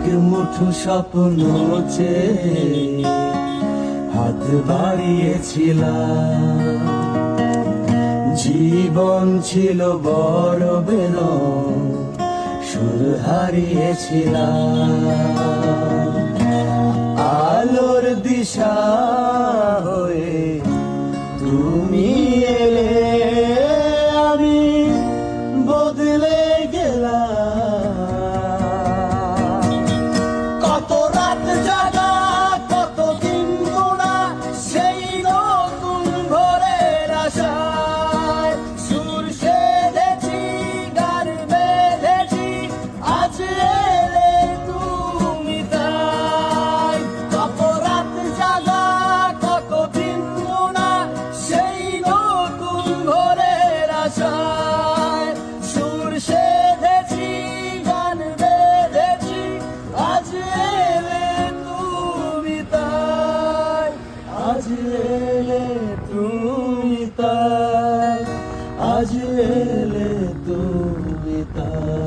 এক মুঠো স্বপ্ন চেয়ে হাত বাড়িয়েছিলাম। জীবন ছিল বড় বেদন, সুর হারিয়েছিলাম। আলোর দিশা হয়ে তুমি এলে, আমি বদলে গেলাম। কত রাত জাগা, কত দিন গোনা, সেই নতুন ভোরের আশায় সুর সেধেছি, গান বেঁধেছি, আজ এলে তুমি তাই। কত রাত জাগা, কত দিন গোনা, সেই নতুন ভোরের আশায় সুর সেধেছি, গান বেঁধেছি, আজ এলে তুমি তাই। আজ এলে তুমি তাই, আজ এলে তুমি তাই।